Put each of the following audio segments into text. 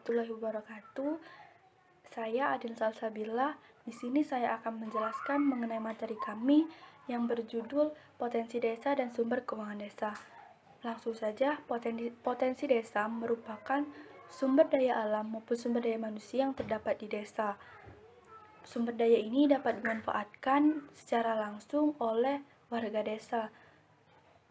warahmatullahi wabarakatuh. Saya Adin Salsabila. Di sini saya akan menjelaskan mengenai materi kami yang berjudul Potensi Desa dan Sumber Keuangan Desa. Langsung saja, potensi desa merupakan sumber daya alam maupun sumber daya manusia yang terdapat di desa. Sumber daya ini dapat dimanfaatkan secara langsung oleh warga desa.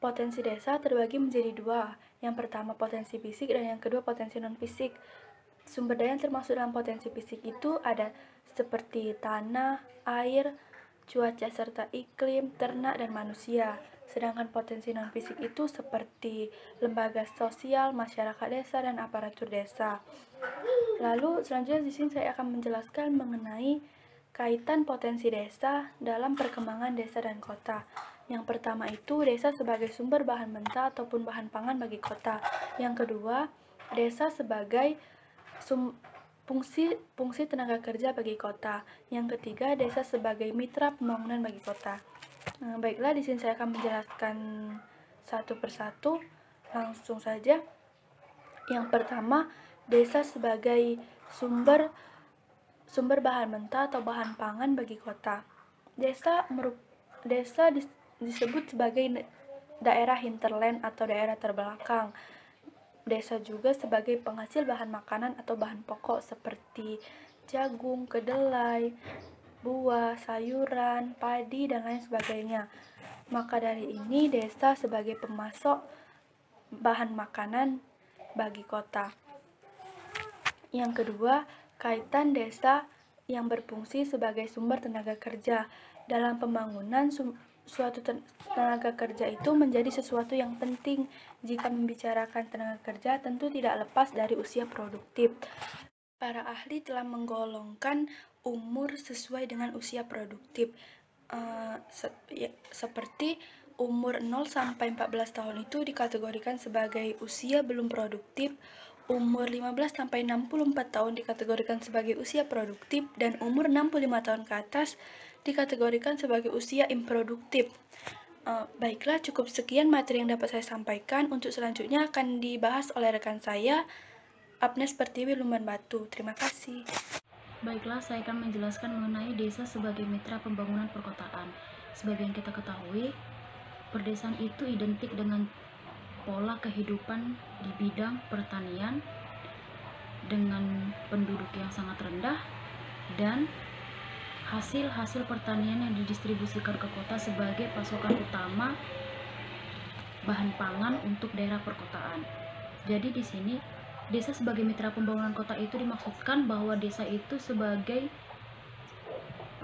Potensi desa terbagi menjadi dua. Yang pertama potensi fisik dan yang kedua potensi non-fisik. Sumber daya yang termasuk dalam potensi fisik itu ada seperti tanah, air, cuaca serta iklim, ternak, dan manusia. Sedangkan potensi non-fisik itu seperti lembaga sosial, masyarakat desa, dan aparatur desa. Lalu selanjutnya di sini saya akan menjelaskan mengenai kaitan potensi desa dalam perkembangan desa dan kota. Yang pertama itu desa sebagai sumber bahan mentah ataupun bahan pangan bagi kota. Yang kedua, desa sebagai fungsi tenaga kerja bagi kota. Yang ketiga, desa sebagai mitra pembangunan bagi kota. Baiklah, di sini saya akan menjelaskan satu persatu. Langsung saja. Yang pertama, desa sebagai sumber bahan mentah atau bahan pangan bagi kota. Desa disebut sebagai daerah hinterland atau daerah terbelakang. Desa juga sebagai penghasil bahan makanan atau bahan pokok seperti jagung, kedelai, buah, sayuran, padi, dan lain sebagainya. Maka dari ini desa sebagai pemasok bahan makanan bagi kota. Yang kedua, kaitan desa yang berfungsi sebagai sumber tenaga kerja. Dalam pembangunan, suatu tenaga kerja itu menjadi sesuatu yang penting. Jika membicarakan tenaga kerja, tentu tidak lepas dari usia produktif. Para ahli telah menggolongkan umur sesuai dengan usia produktif. Seperti umur 0 sampai 14 tahun itu dikategorikan sebagai usia belum produktif, umur 15 sampai 64 tahun dikategorikan sebagai usia produktif, dan umur 65 tahun ke atas dikategorikan sebagai usia improduktif. Baiklah, cukup sekian materi yang dapat saya sampaikan. Untuk selanjutnya akan dibahas oleh rekan saya, Agnes Pertiwi Lumban Batu. Terima kasih. Baiklah, saya akan menjelaskan mengenai desa sebagai mitra pembangunan perkotaan. Sebagai yang kita ketahui, perdesaan itu identik dengan pola kehidupan di bidang pertanian dengan penduduk yang sangat rendah dan hasil pertanian yang didistribusikan ke kota sebagai pasokan utama bahan pangan untuk daerah perkotaan. Jadi di sini desa sebagai mitra pembangunan kota itu dimaksudkan bahwa desa itu sebagai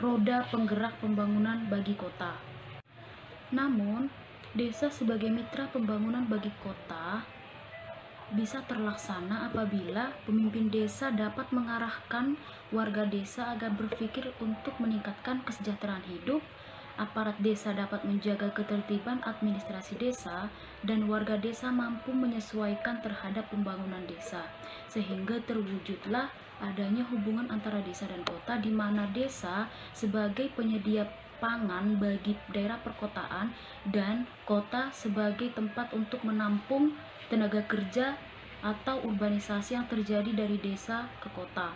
roda penggerak pembangunan bagi kota. Namun, desa sebagai mitra pembangunan bagi kota bisa terlaksana apabila pemimpin desa dapat mengarahkan warga desa agar berpikir untuk meningkatkan kesejahteraan hidup, aparat desa dapat menjaga ketertiban administrasi desa, dan warga desa mampu menyesuaikan terhadap pembangunan desa, sehingga terwujudlah adanya hubungan antara desa dan kota, di mana desa sebagai penyedia pangan bagi daerah perkotaan dan kota sebagai tempat untuk menampung tenaga kerja atau urbanisasi yang terjadi dari desa ke kota.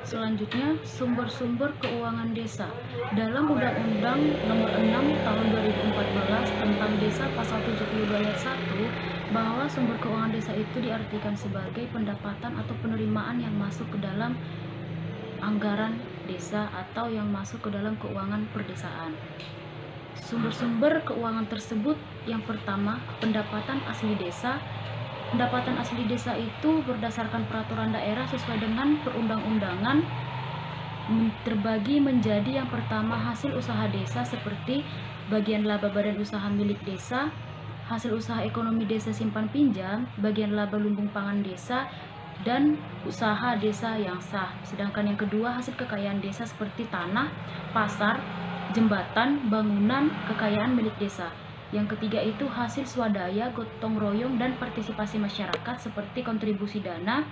Selanjutnya, sumber-sumber keuangan desa. Dalam Undang-Undang Nomor 6 Tahun 2014 tentang Desa Pasal 72 Ayat 1, bahwa sumber keuangan desa itu diartikan sebagai pendapatan atau penerimaan yang masuk ke dalam anggaran desa atau yang masuk ke dalam keuangan perdesaan. Sumber-sumber keuangan tersebut, yang pertama, pendapatan asli desa. Pendapatan asli desa itu berdasarkan peraturan daerah sesuai dengan perundang-undangan terbagi menjadi yang pertama hasil usaha desa seperti bagian laba badan usaha milik desa, hasil usaha ekonomi desa simpan pinjam, bagian laba lumbung pangan desa, dan usaha desa yang sah. Sedangkan yang kedua hasil kekayaan desa seperti tanah, pasar, jembatan, bangunan, kekayaan milik desa. Yang ketiga itu hasil swadaya, gotong royong, dan partisipasi masyarakat seperti kontribusi dana.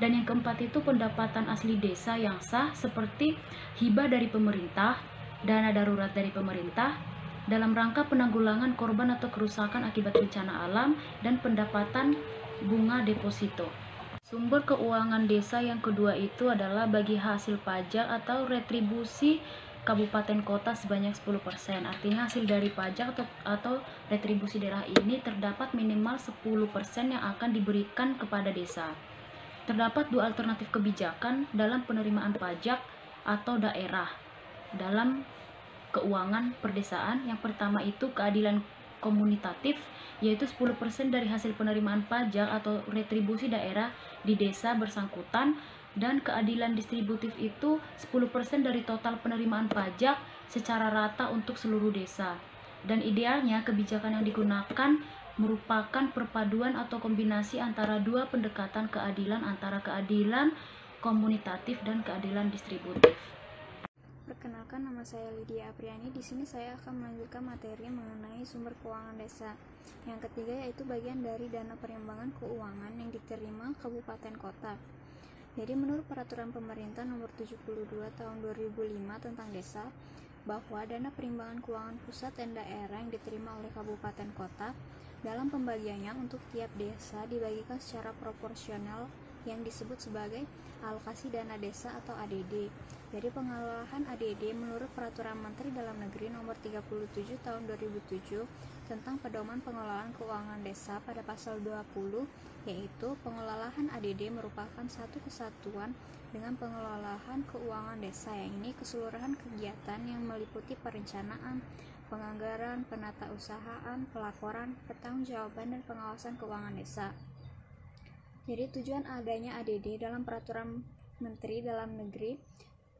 Dan yang keempat itu pendapatan asli desa yang sah seperti hibah dari pemerintah, dana darurat dari pemerintah, dalam rangka penanggulangan korban atau kerusakan akibat bencana alam, dan pendapatan bunga deposito. Sumber keuangan desa yang kedua itu adalah bagi hasil pajak atau retribusi kabupaten kota sebanyak 10%. Artinya hasil dari pajak atau retribusi daerah ini terdapat minimal 10% yang akan diberikan kepada desa. Terdapat dua alternatif kebijakan dalam penerimaan pajak atau daerah dalam keuangan perdesaan. Yang pertama itu keadilan komunitatif, yaitu 10% dari hasil penerimaan pajak atau retribusi daerah di desa bersangkutan, dan keadilan distributif itu 10% dari total penerimaan pajak secara rata untuk seluruh desa. Dan idealnya kebijakan yang digunakan merupakan perpaduan atau kombinasi antara dua pendekatan keadilan, antara keadilan komunitatif dan keadilan distributif. Perkenalkan, nama saya Lydia Apriani. Di sini saya akan melanjutkan materi mengenai sumber keuangan desa. Yang ketiga yaitu bagian dari dana perimbangan keuangan yang diterima kabupaten kota. Jadi menurut peraturan pemerintah nomor 72 tahun 2005 tentang desa, bahwa dana perimbangan keuangan pusat dan daerah yang diterima oleh kabupaten kota dalam pembagiannya untuk tiap desa dibagikan secara proporsional yang disebut sebagai alokasi dana desa atau ADD. Jadi pengelolaan ADD menurut Peraturan Menteri Dalam Negeri Nomor 37 Tahun 2007 tentang Pedoman Pengelolaan Keuangan Desa pada pasal 20, yaitu pengelolaan ADD merupakan satu kesatuan dengan pengelolaan keuangan desa, yang ini keseluruhan kegiatan yang meliputi perencanaan, penganggaran, penatausahaan, pelaporan, pertanggungjawaban, dan pengawasan keuangan desa. Jadi tujuan adanya ADD dalam Peraturan Menteri Dalam Negeri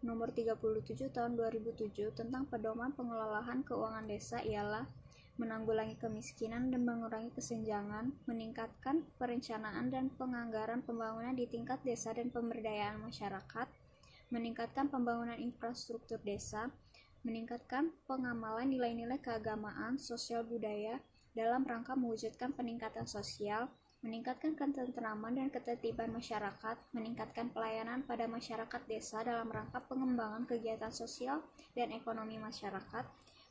Nomor 37 Tahun 2007 tentang Pedoman Pengelolaan Keuangan Desa ialah menanggulangi kemiskinan dan mengurangi kesenjangan, meningkatkan perencanaan dan penganggaran pembangunan di tingkat desa dan pemberdayaan masyarakat, meningkatkan pembangunan infrastruktur desa, meningkatkan pengamalan nilai-nilai keagamaan, sosial budaya dalam rangka mewujudkan peningkatan sosial, meningkatkan ketentraman dan ketertiban masyarakat, meningkatkan pelayanan pada masyarakat desa dalam rangka pengembangan kegiatan sosial dan ekonomi masyarakat,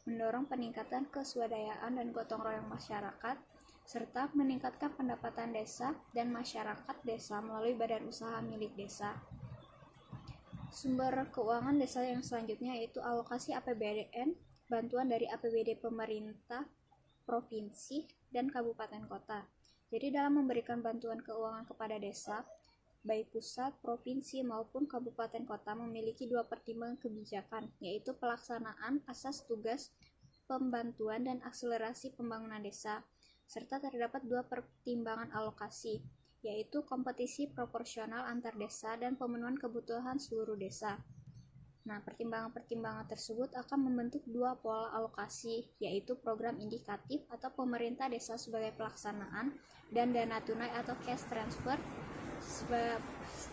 mendorong peningkatan keswadayaan dan gotong royong masyarakat, serta meningkatkan pendapatan desa dan masyarakat desa melalui badan usaha milik desa. Sumber keuangan desa yang selanjutnya yaitu alokasi APBDN, bantuan dari APBD pemerintah, provinsi, dan kabupaten kota. Jadi dalam memberikan bantuan keuangan kepada desa, baik pusat, provinsi, maupun kabupaten kota memiliki dua pertimbangan kebijakan, yaitu pelaksanaan asas tugas pembantuan dan akselerasi pembangunan desa, serta terdapat dua pertimbangan alokasi, yaitu kompetisi proporsional antar desa dan pemenuhan kebutuhan seluruh desa. Nah, pertimbangan-pertimbangan tersebut akan membentuk dua pola alokasi, yaitu program indikatif atau pemerintah desa sebagai pelaksanaan, dan dana tunai atau cash transfer,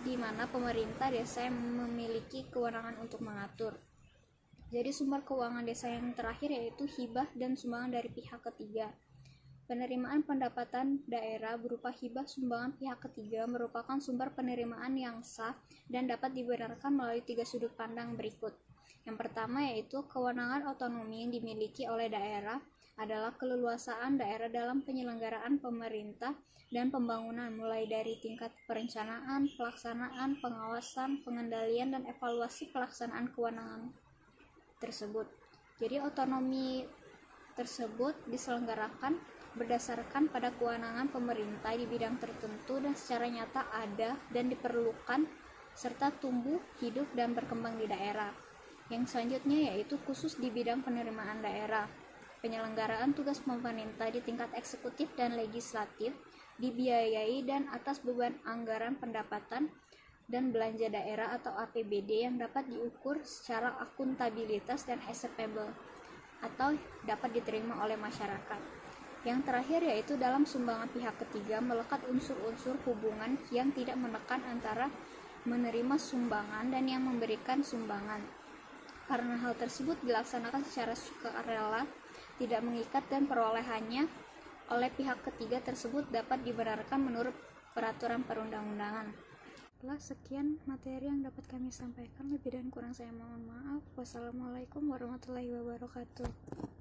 di mana pemerintah desa yang memiliki kewenangan untuk mengatur. Jadi sumber keuangan desa yang terakhir yaitu hibah dan sumbangan dari pihak ketiga. Penerimaan pendapatan daerah berupa hibah sumbangan pihak ketiga merupakan sumber penerimaan yang sah dan dapat dibenarkan melalui tiga sudut pandang berikut. Yang pertama yaitu kewenangan otonomi yang dimiliki oleh daerah adalah keleluasaan daerah dalam penyelenggaraan pemerintah dan pembangunan mulai dari tingkat perencanaan, pelaksanaan, pengawasan, pengendalian, dan evaluasi pelaksanaan kewenangan tersebut. Jadi otonomi tersebut diselenggarakan berdasarkan pada kewenangan pemerintah di bidang tertentu dan secara nyata ada dan diperlukan serta tumbuh, hidup, dan berkembang di daerah. Yang selanjutnya yaitu khusus di bidang penerimaan daerah. Penyelenggaraan tugas pemerintah di tingkat eksekutif dan legislatif dibiayai dan atas beban anggaran pendapatan dan belanja daerah atau APBD yang dapat diukur secara akuntabilitas dan acceptable atau dapat diterima oleh masyarakat. Yang terakhir yaitu dalam sumbangan pihak ketiga melekat unsur-unsur hubungan yang tidak menekan antara menerima sumbangan dan yang memberikan sumbangan. Karena hal tersebut dilaksanakan secara sukarela, tidak mengikat, dan perolehannya oleh pihak ketiga tersebut dapat dibenarkan menurut peraturan perundang-undangan. Setelah sekian materi yang dapat kami sampaikan, lebih dan kurang saya mohon maaf. Wassalamualaikum warahmatullahi wabarakatuh.